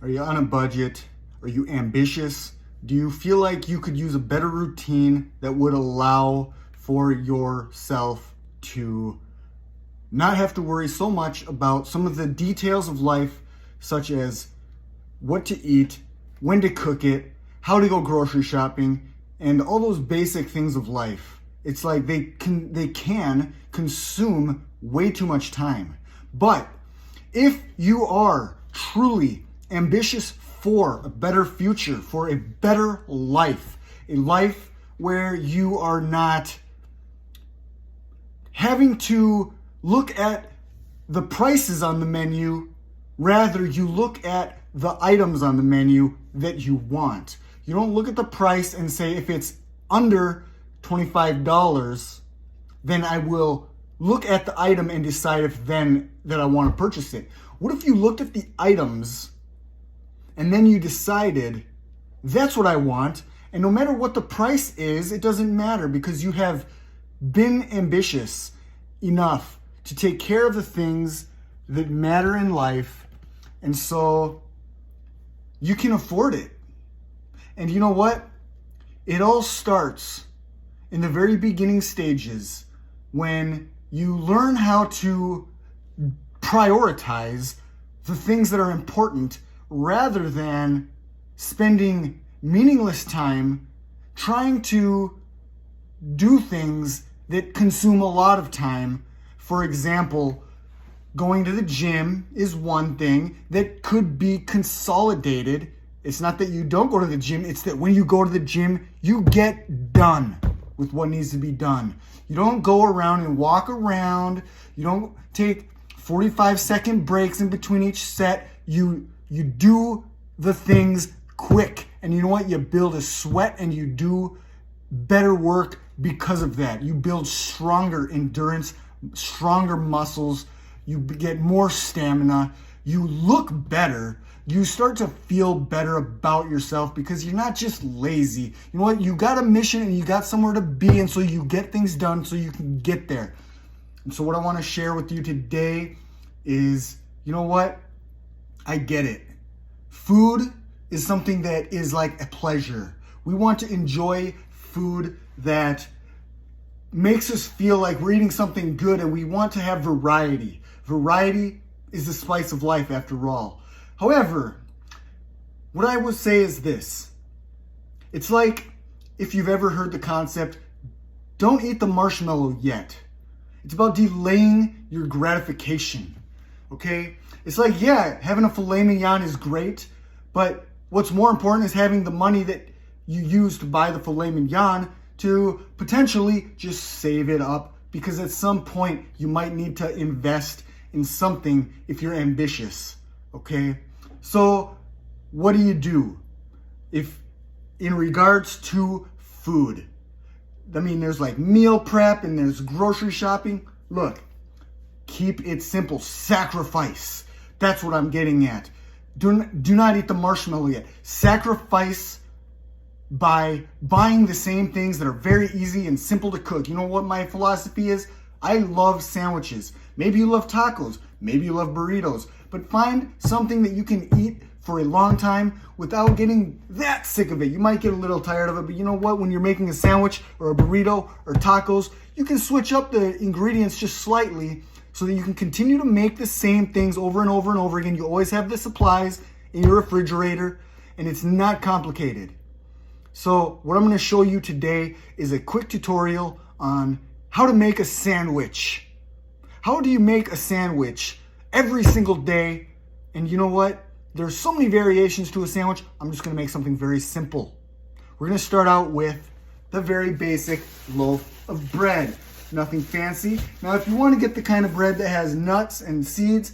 Are you on a budget? Are you ambitious? Do you feel like you could use a better routine that would allow for yourself to not have to worry so much about some of the details of life, such as what to eat, when to cook it, how to go grocery shopping, and all those basic things of life? It's like they can consume way too much time. But if you are truly ambitious for a better future, for a better life, a life where you are not having to look at the prices on the menu, rather you look at the items on the menu that you want. You don't look at the price and say, if it's under $25, then I will look at the item and decide if then that I want to purchase it. What if you looked at the items and then you decided, that's what I want, and no matter what the price is, it doesn't matter, because you have been ambitious enough to take care of the things that matter in life, and so you can afford it. And you know what? It all starts in the very beginning stages when you learn how to prioritize the things that are important rather than spending meaningless time trying to do things that consume a lot of time. For example, going to the gym is one thing that could be consolidated. It's not that you don't go to the gym, it's that when you go to the gym, you get done with what needs to be done. You don't go around and walk around. You don't take 45-second breaks in between each set. You do the things quick. And you know what? You build a sweat and you do better work because of that. You build stronger endurance, stronger muscles. You get more stamina. You look better. You start to feel better about yourself because you're not just lazy. You know what? You got a mission and you got somewhere to be, and so you get things done so you can get there. And so what I want to share with you today is, you know what? I get it. Food is something that is like a pleasure. We want to enjoy food that makes us feel like we're eating something good, and we want to have variety. Variety is the spice of life, after all. However, what I would say is this. It's like, if you've ever heard the concept, don't eat the marshmallow yet. It's about delaying your gratification, okay? It's like, yeah, having a filet mignon is great, but what's more important is having the money that you use to buy the filet mignon to potentially just save it up, because at some point you might need to invest in something if you're ambitious, okay? So what do? If in regards to food, I mean, there's like meal prep and there's grocery shopping. Look, keep it simple. Sacrifice. That's what I'm getting at. Do not eat the marshmallow yet. Sacrifice by buying the same things that are very easy and simple to cook. You know what my philosophy is? I love sandwiches. Maybe you love tacos. Maybe you love burritos. But find something that you can eat for a long time without getting that sick of it. You might get a little tired of it, but you know what? When you're making a sandwich or a burrito or tacos, you can switch up the ingredients just slightly so that you can continue to make the same things over and over and over again. You always have the supplies in your refrigerator, and it's not complicated. So what I'm going to show you today is a quick tutorial on how to make a sandwich. How do you make a sandwich every single day? And you know what? There's so many variations to a sandwich. I'm just going to make something very simple. We're going to start out with the very basic loaf of bread. Nothing fancy. Now, if you want to get the kind of bread that has nuts and seeds,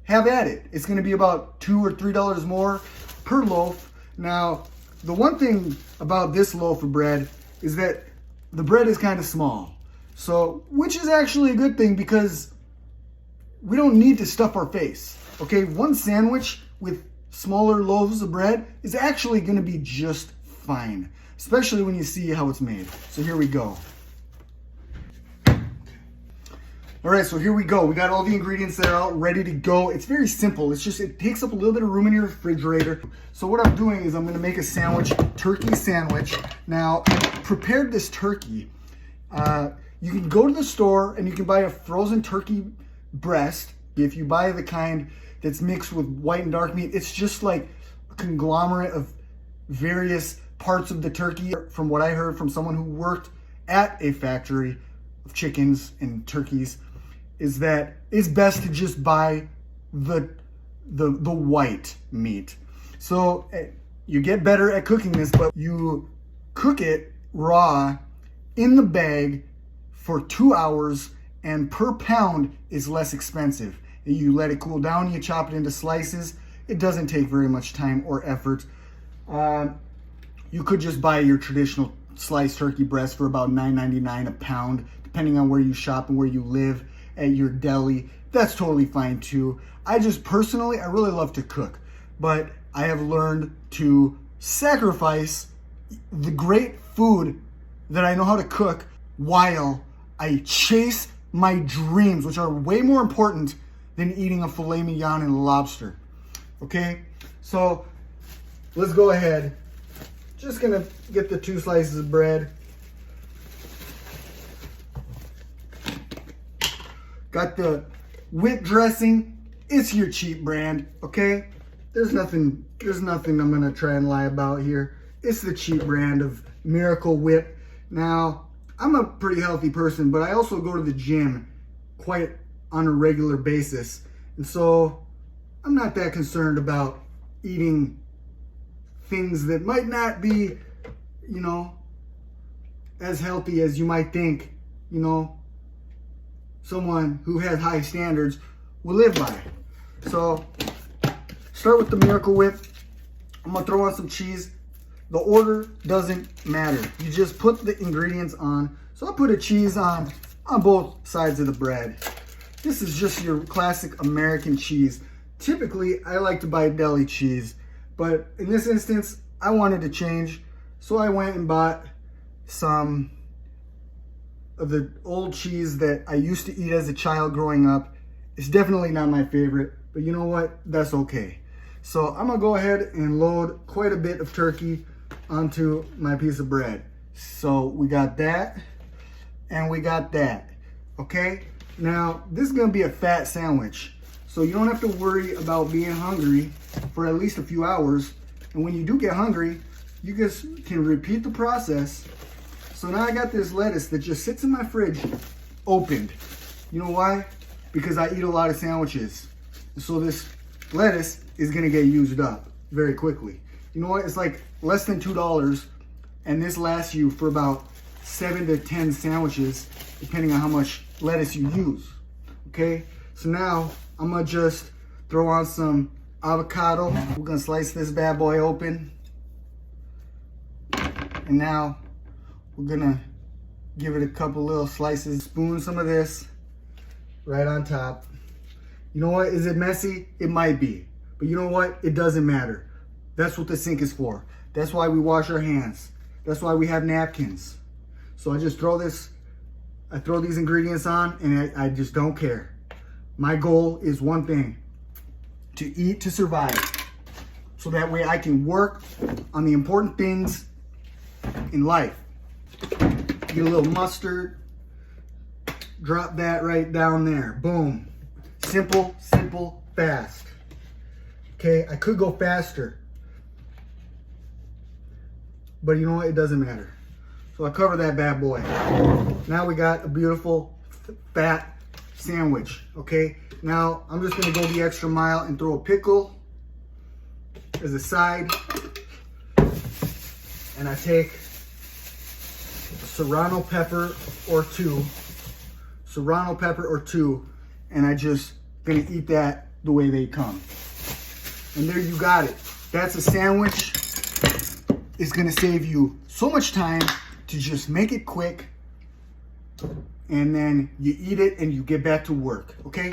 have at it. It's going to be about $2 or $3 more per loaf. Now, the one thing about this loaf of bread is that the bread is kind of small. So, which is actually a good thing, because we don't need to stuff our face. Okay, one sandwich with smaller loaves of bread is actually going to be just fine, especially when you see how it's made. So here we go. All right, so here we go. We got all the ingredients that are out ready to go. It's very simple. It's just, it takes up a little bit of room in your refrigerator. So what I'm doing is I'm gonna make a sandwich, turkey sandwich. Now, I prepared this turkey. You can go to the store and you can buy a frozen turkey breast. If you buy the kind that's mixed with white and dark meat, it's just like a conglomerate of various parts of the turkey. From what I heard from someone who worked at a factory of chickens and turkeys, is that it's best to just buy the white meat. So you get better at cooking this, but you cook it raw in the bag for 2 hours, and per pound is less expensive. You let it cool down, you chop it into slices. It doesn't take very much time or effort. You could just buy your traditional sliced turkey breast for about $9.99 a pound, depending on where you shop and where you live at your deli. That's totally fine too. I just personally, I really love to cook, but I have learned to sacrifice the great food that I know how to cook while I chase my dreams, which are way more important than eating a filet mignon and lobster. Okay, so let's go ahead. Just gonna get the 2 slices of bread. Got the whip dressing. It's your cheap brand, okay? There's nothing I'm gonna try and lie about here. It's the cheap brand of Miracle Whip. Now, I'm a pretty healthy person, but I also go to the gym quite on a regular basis. And so I'm not that concerned about eating things that might not be, you know, as healthy as you might think, you know, someone who has high standards will live by. So start with the Miracle Whip. I'm gonna throw on some cheese. The order doesn't matter. You just put the ingredients on. So I put a cheese on both sides of the bread. This is just your classic American cheese. Typically, I like to buy deli cheese, but in this instance, I wanted to change. So I went and bought some of the old cheese that I used to eat as a child growing up. It's definitely not my favorite, but you know what? That's okay. So I'm gonna go ahead and load quite a bit of turkey onto my piece of bread. So we got that, and we got that, okay? Now, this is gonna be a fat sandwich, so you don't have to worry about being hungry for at least a few hours. And when you do get hungry, you just can repeat the process. So now I got this lettuce that just sits in my fridge opened. You know why? Because I eat a lot of sandwiches. So this lettuce is gonna get used up very quickly. You know what? It's like less than $2, and this lasts you for about 7 to 10 sandwiches, depending on how much lettuce you use. Okay? So now I'm gonna just throw on some avocado. We're gonna slice this bad boy open. And now we're gonna give it a couple little slices. Spoon some of this right on top. You know what? Is it messy? It might be. But you know what? It doesn't matter. That's what the sink is for. That's why we wash our hands. That's why we have napkins. So I just throw these ingredients on, and I just don't care. My goal is one thing: to eat to survive. So that way I can work on the important things in life. Get a little mustard, drop that right down there. Boom. Simple, simple, fast. Okay, I could go faster, but you know what? It doesn't matter. So I cover that bad boy. Now we got a beautiful fat sandwich, okay? Now I'm just gonna go the extra mile and throw a pickle as a side. And I take a serrano pepper or two, and I just gonna eat that the way they come. And there you got it. That's a sandwich. It's gonna save you so much time to just make it quick, and then you eat it and you get back to work, okay?